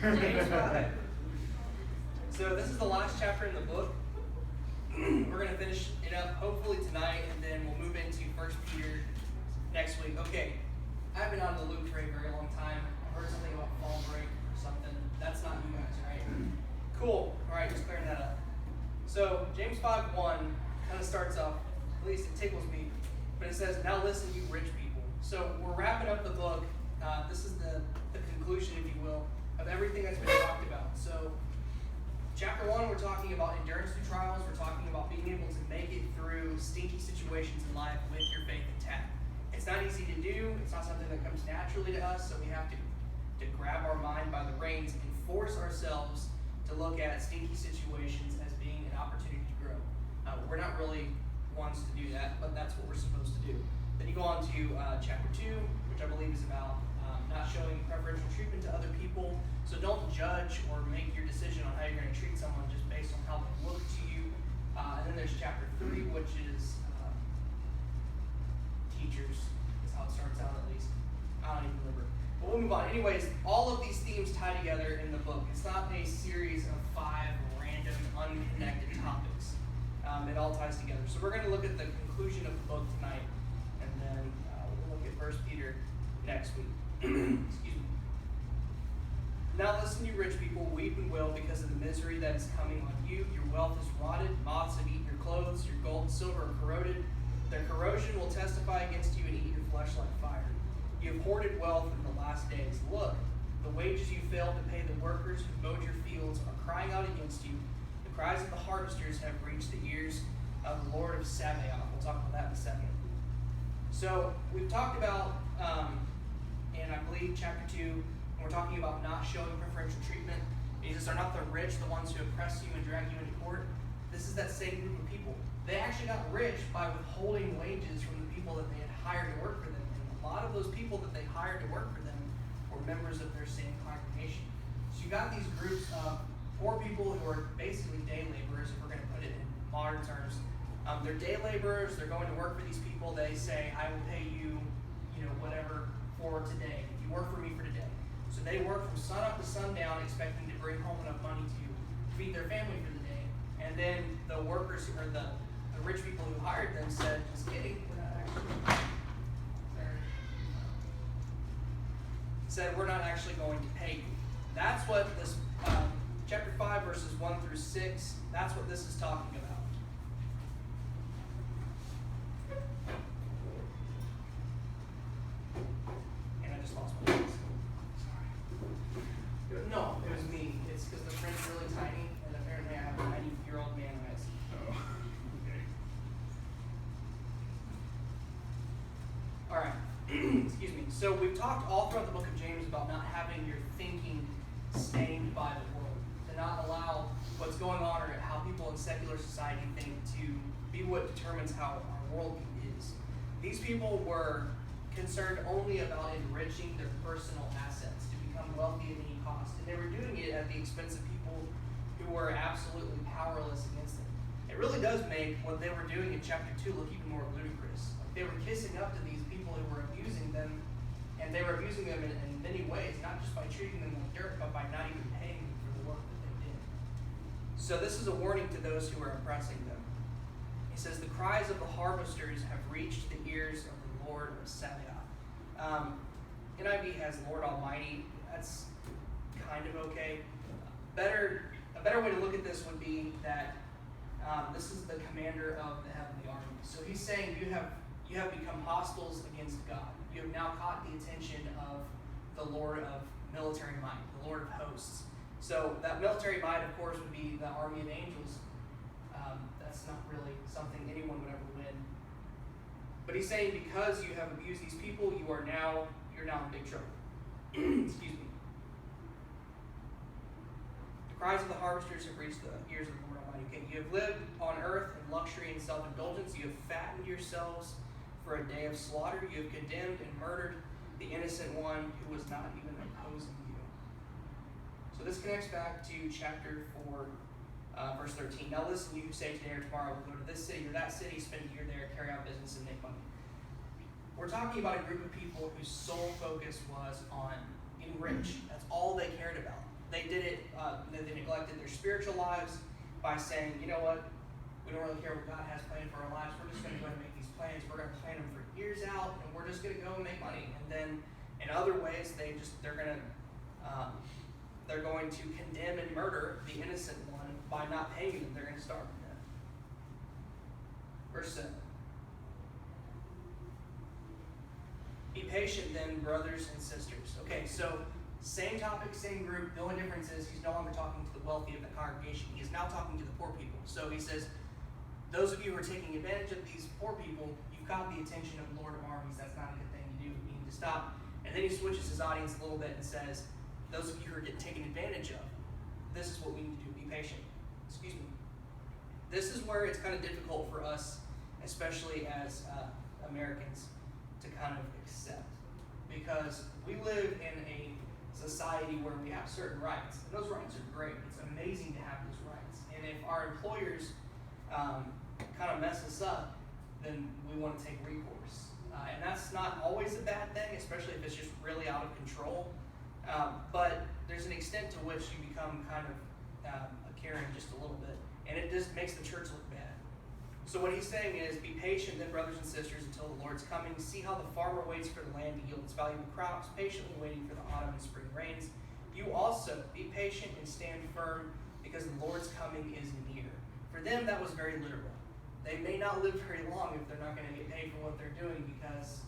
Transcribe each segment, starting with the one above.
James 5. So this is the last chapter in the book. We're going to finish it up hopefully tonight, and then we'll move into 1 Peter next week. Okay, I've been out of the loop for a very long time. I heard something about fall break or something. That's not you guys, right? Cool. All right, just clearing that up. So James 5:1 kind of starts off, at least it tickles me, but it says, "Now listen, you rich people." So we're wrapping up the book. This is the conclusion, if you will, of everything that's been talked about. So chapter 1, we're talking about endurance through trials. We're talking about being able to make it through stinky situations in life with your faith intact. It's not easy to do. It's not something that comes naturally to us, so we have to grab our mind by the reins and force ourselves to look at stinky situations as being an opportunity to grow. We're not really ones to do that, but that's what we're supposed to do. Then you go on to chapter 2, which I believe is about not showing preferential treatment to other people. So don't judge or make your decision on how you're going to treat someone just based on how they look to you. And then there's chapter 3, which is teachers, is how it starts out at least. I don't even remember. But we'll move on. Anyways, all of these themes tie together in the book. It's not a series of 5 random, unconnected topics. It all ties together. So we're going to look at the conclusion of the book tonight, and then we'll look at 1 Peter next week. Excuse me. "Now listen, you rich people, weep and wail because of the misery that is coming on you. Your wealth is rotted, moths have eaten your clothes, your gold and silver are corroded. Their corrosion will testify against you and eat your flesh like fire. You have hoarded wealth in the last days. Look, the wages you failed to pay the workers who mowed your fields are crying out against you. The cries of the harvesters have reached the ears of the Lord of Sabaoth." We'll talk about that in a second. So we've talked about, in I believe chapter 2, we're talking about not showing preferential treatment. Jesus are not the rich, the ones who oppress you and drag you into court. This is that same group of people. They actually got rich by withholding wages from the people that they had hired to work for them. And a lot of those people that they hired to work for them were members of their same congregation. So you got these groups of poor people who are basically day laborers, if we're going to put it in modern terms. They're day laborers. They're going to work for these people. They say, "I will pay you, whatever for today. If you work for me for today." So they work from sun up to sundown, expecting to bring home enough money to feed their family for the day. And then the workers, or the rich people who hired them, said, "Just kidding, we're not actually." Said, "We're not actually going to pay you." That's what this chapter 5, verses 1 through 6. That's what this is talking about. And I just lost my place. Sorry. No, it was me. It's because the print's really tiny, and apparently I have a 90-year-old man eyes. Oh, okay. All right. Excuse me. So we've talked all throughout the book of James about not having your thinking stained by the world, to not allow what's going on or how people in secular society think to be what determines how our worldview is. These people were concerned only about enriching their personal assets, to become wealthy at any cost, and they were doing it at the expense of people who were absolutely powerless against them. It really does make what they were doing in chapter 2 look even more ludicrous. Like, they were kissing up to these people who were abusing them, and they were abusing them in many ways, not just by treating them like dirt, but by not even paying them for the work that they did. So this is a warning to those who are oppressing them. He says, "The cries of the harvesters have reached the ears of the Lord of Sabaoth." NIV has Lord Almighty. That's kind of okay. A better way to look at this would be that this is the commander of the heavenly army. So he's saying you have become hostiles against God. You have now caught the attention of the Lord of military might, the Lord of hosts. So that military might, of course, would be the army of angels. That's not really something anyone would ever win. But he's saying because you have abused these people, you're now in big trouble. Excuse me. "The cries of the harvesters have reached the ears of the Lord Almighty." Okay, "You have lived on earth in luxury and self-indulgence. You have fattened yourselves for a day of slaughter. You have condemned and murdered the innocent one who was not even opposing you." So this connects back to chapter 4, verse 13. "Now listen, you who say today or tomorrow, we'll go to this city or that city, spend a year there, carry out business, and make money." We're talking about a group of people whose sole focus was on getting rich. That's all they cared about. They that they neglected their spiritual lives by saying, you know what, we don't really care what God has planned for our lives. We're just going to go ahead and make these plans. We're going to plan them for years out, and we're just going to go and make money. And then in other ways, they're going to condemn and murder the innocent one by not paying them. They're going to starve to death. Verse 7. Be patient then, brothers and sisters. Okay, so same topic, same group. The only difference is he's no longer talking to the wealthy of the congregation. He is now talking to the poor people. So he says, those of you who are taking advantage of these poor people, you've got the attention of the Lord of armies. That's not a good thing to do. You need to stop. And then he switches his audience a little bit and says, those of you who are getting taken advantage of, this is what we need to do. Be patient. Excuse me. This is where it's kind of difficult for us, especially as Americans, to kind of accept. Because we live in a society where we have certain rights. And those rights are great. It's amazing to have those rights. And if our employers kind of mess us up, then we want to take recourse. And that's not always a bad thing, especially if it's just really out of control. But there's an extent to which you become kind of a Karen just a little bit. And it just makes the church look bad. So what he's saying is, be patient then, brothers and sisters, until the Lord's coming. See how the farmer waits for the land to yield its valuable crops, patiently waiting for the autumn and spring rains. You also be patient and stand firm, because the Lord's coming is near. For them, that was very literal. They may not live very long if they're not going to get paid for what they're doing, because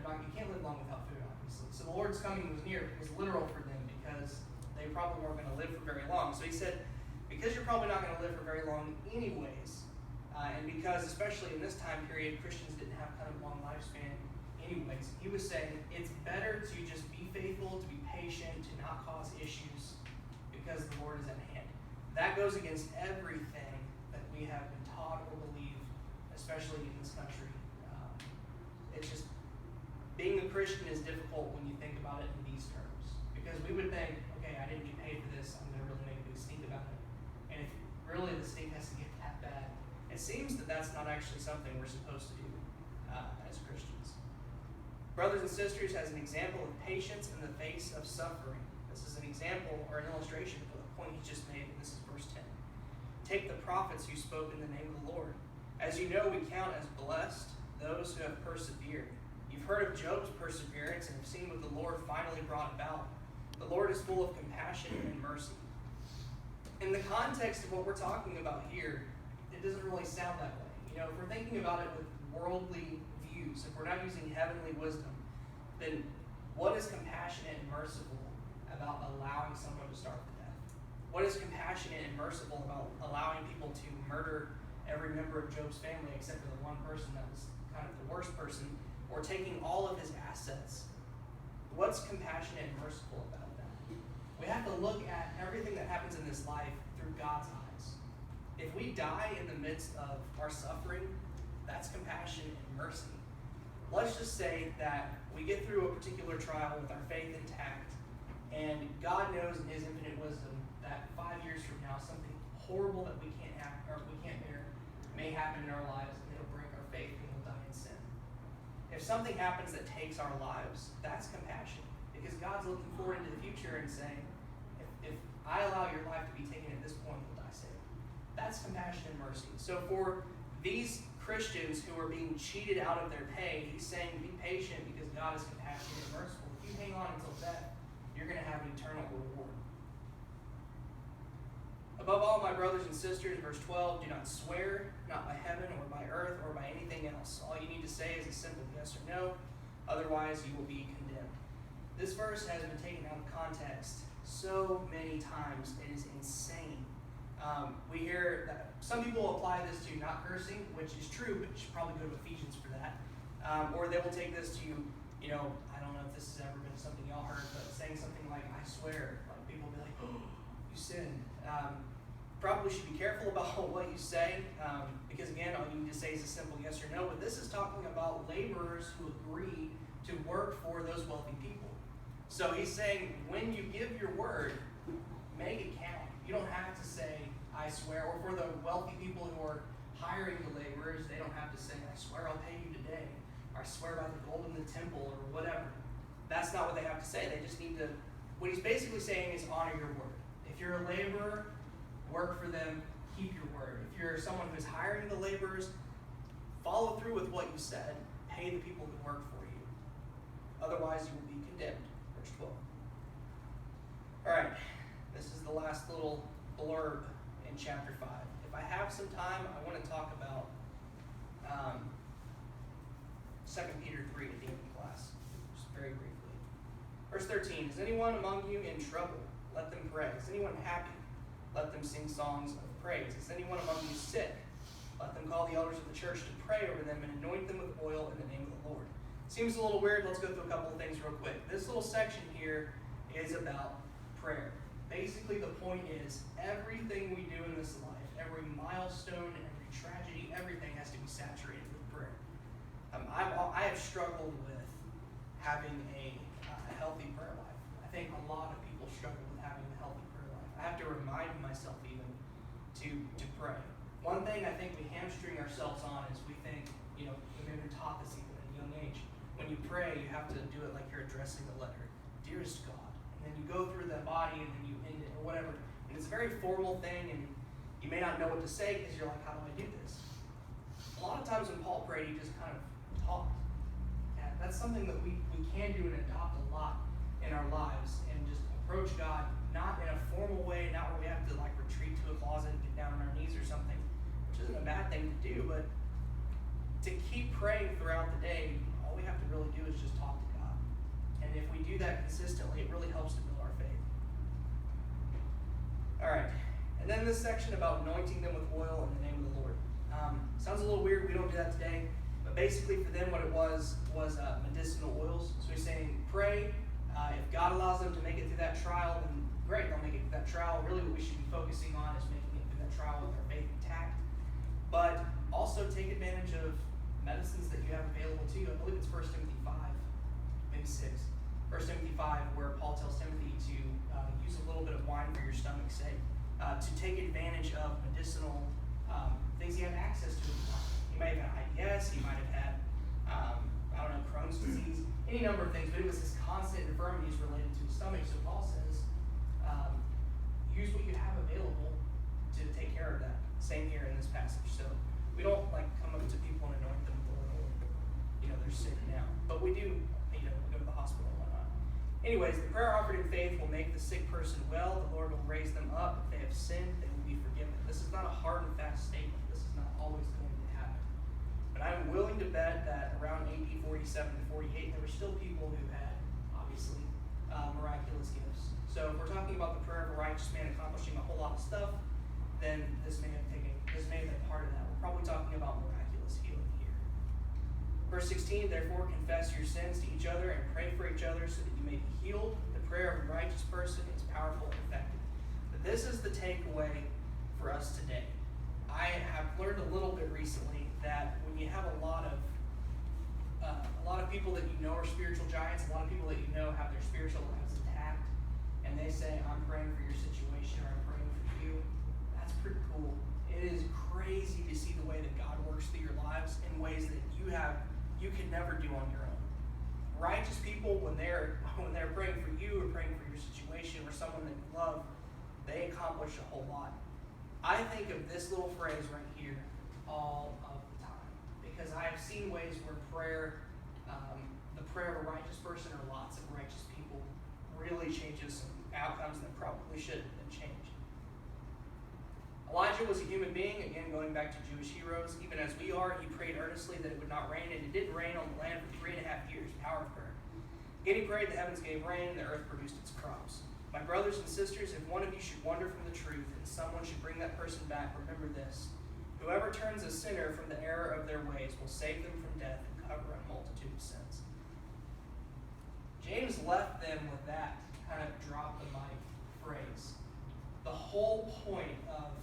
you can't live long without food, obviously. So the Lord's coming was near. It was literal for them, because they probably weren't going to live for very long. So he said, because you're probably not going to live for very long anyways, and because especially in this time period, Christians didn't have kind of a long lifespan anyways, he was saying it's better to just be faithful, to be patient, to not cause issues, because the Lord is at hand. That goes against everything that we have been taught or believe, especially in this country. It's just, being a Christian is difficult when you think about it in these terms. Because we would think, okay, I didn't get paid for this, I'm going to really make a big stink about it. And if really the stink has to get that bad, it seems that that's not actually something we're supposed to do as Christians. Brothers and sisters, as an example of patience in the face of suffering. This is an example or an illustration for the point he just made, and this is verse 10. Take the prophets who spoke in the name of the Lord. As you know, we count as blessed those who have persevered. You've heard of Job's perseverance and have seen what the Lord finally brought about. The Lord is full of compassion and mercy. In the context of what we're talking about here, it doesn't really sound that way. You know, if we're thinking about it with worldly views, if we're not using heavenly wisdom, then what is compassionate and merciful about allowing someone to starve to death? What is compassionate and merciful about allowing people to murder every member of Job's family except for the one person that was kind of the worst person, or taking all of his assets? What's compassionate and merciful about that? We have to look at everything that happens in this life through God's eyes. If we die in the midst of our suffering, that's compassion and mercy. Let's just say that we get through a particular trial with our faith intact, and God knows in his infinite wisdom that 5 years from now, something horrible that we can't bear may happen in our lives, and it'll break our faith, and we'll die in sin. If something happens that takes our lives, that's compassion, because God's looking forward into the future and saying, if I allow your life to be taken at this point, you'll die saved. That's compassion and mercy. So for these Christians who are being cheated out of their pay, he's saying, be patient, because God is compassionate and merciful. If you hang on until death, you're going to have an eternal reward. Above all, my brothers and sisters, verse 12, do not swear, not by heaven or by earth or by anything else. All you need to say is a simple yes or no, otherwise you will be condemned. This verse has been taken out of context so many times, it is insane. We hear that some people apply this to not cursing, which is true, but you should probably go to Ephesians for that. Or they will take this to, I don't know if this has ever been something y'all heard, but saying something like, I swear. Like people will be like, oh, you sinned. Probably should be careful about what you say, because again, all you need to say is a simple yes or no. But this is talking about laborers who agree to work for those wealthy people. So he's saying, when you give your word, make it count. You don't have to say, I swear. Or for the wealthy people who are hiring the laborers, they don't have to say, I swear I'll pay you today. Or I swear by the gold in the temple, or whatever. That's not what they have to say. They just need to, what he's basically saying is honor your word. If you're a laborer, work for them, keep your word. If you're someone who's hiring the laborers, follow through with what you said, pay the people who work for you. Otherwise, you will be condemned. Verse 12. All right, this is the last little blurb in chapter 5. If I have some time, I want to talk about 2 Peter 3 at the end of class, just very briefly. Verse 13, is anyone among you in trouble? Let them pray. Is anyone happy? Let them sing songs of praise. Is anyone among you sick? Let them call the elders of the church to pray over them and anoint them with oil in the name of the Lord. Seems a little weird. Let's go through a couple of things real quick. This little section here is about prayer. Basically, the point is everything we do in this life, every milestone, every tragedy, everything has to be saturated with prayer. I have struggled with having a healthy prayer life. I think a lot of people struggle with having a healthy prayer life. I have to remind myself even to pray. One thing I think we hamstring ourselves on is we think, we've been taught this even at a young age. When you pray, you have to do it like you're addressing a letter. Dearest God. And then you go through the body and then you end it or whatever. And it's a very formal thing and you may not know what to say because you're like, how do I do this? A lot of times when Paul prayed, he just kind of talked. And that's something that we can do and adopt a lot in our lives and just approach God not in a formal way, not where we have to like retreat to a closet and get down on our knees or something, which isn't a bad thing to do, but to keep praying throughout the day, all we have to really do is just talk to God. And if we do that consistently, it really helps to build our faith. All right, and then this section about anointing them with oil in the name of the Lord. Sounds a little weird, we don't do that today, but basically for them what it was medicinal oils. So he's saying, pray. If God allows them to make it through that trial, then great, they'll make it through that trial. Really what we should be focusing on is making it through that trial with our faith intact. But also take advantage of medicines that you have available to you. I believe it's 1 Timothy 5, maybe 6. 1 Timothy 5, where Paul tells Timothy to use a little bit of wine for your stomach's sake, to take advantage of medicinal things he had access to. He may have had IBS, he might have had, Crohn's disease, any number of things, but it was his constant infirmities related to his stomach. So Paul says, use what you have available to take care of that. Same here in this passage. So we don't come up to people and anoint them with oil, they're sick now. But we do, we go to the hospital and whatnot. Anyways, the prayer offered in faith will make the sick person well. The Lord will raise them up. If they have sinned, they will be forgiven. This is not a hard and fast statement. This is not always going to happen. But I'm willing to bet that around AD 47 to 48, there were still people who had, obviously, miraculous gifts. So if we're talking about the prayer of a righteous man accomplishing a whole lot of stuff, then this may have been part of that. We're probably talking about miraculous healing here. Verse 16, therefore confess your sins to each other and pray for each other so that you may be healed. The prayer of a righteous person is powerful and effective. But this is the takeaway for us today. I have learned a little bit recently that when you have a lot of people that are spiritual giants, a lot of people that have their spiritual lives intact, and they say, I'm praying for your situation or I'm praying for you, that's pretty cool. It is crazy to see the way that God works through your lives in ways that you could never do on your own. Righteous people, when they're praying for you or praying for your situation or someone that you love, they accomplish a whole lot. I think of this little phrase right here all of the time because I have seen ways where the prayer of a righteous person or lots of righteous people really changes some outcomes that probably should have been changed. Elijah was a human being, again going back to Jewish heroes. Even as we are, he prayed earnestly that it would not rain, and it didn't rain on the land for 3.5 years. Power of prayer. Again he prayed, the heavens gave rain, and the earth produced its crops. My brothers and sisters, if one of you should wander from the truth, and someone should bring that person back, remember this. Whoever turns a sinner from the error of their ways will save them from death and cover a multitude of sins. James left them with that kind of drop the mic phrase. The whole point of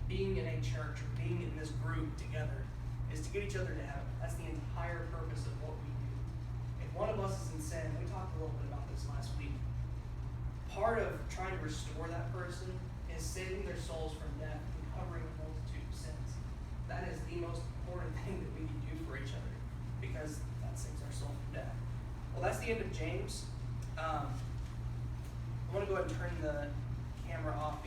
being in a church or being in this group together is to get each other to heaven. That's the entire purpose of what we do. If one of us is in sin, we talked a little bit about this last week. Part of trying to restore that person is saving their souls from death and covering a multitude of sins. That is the most important thing that we can do for each other because that saves our soul from death. Well, that's the end of James. I want to go ahead and turn the camera off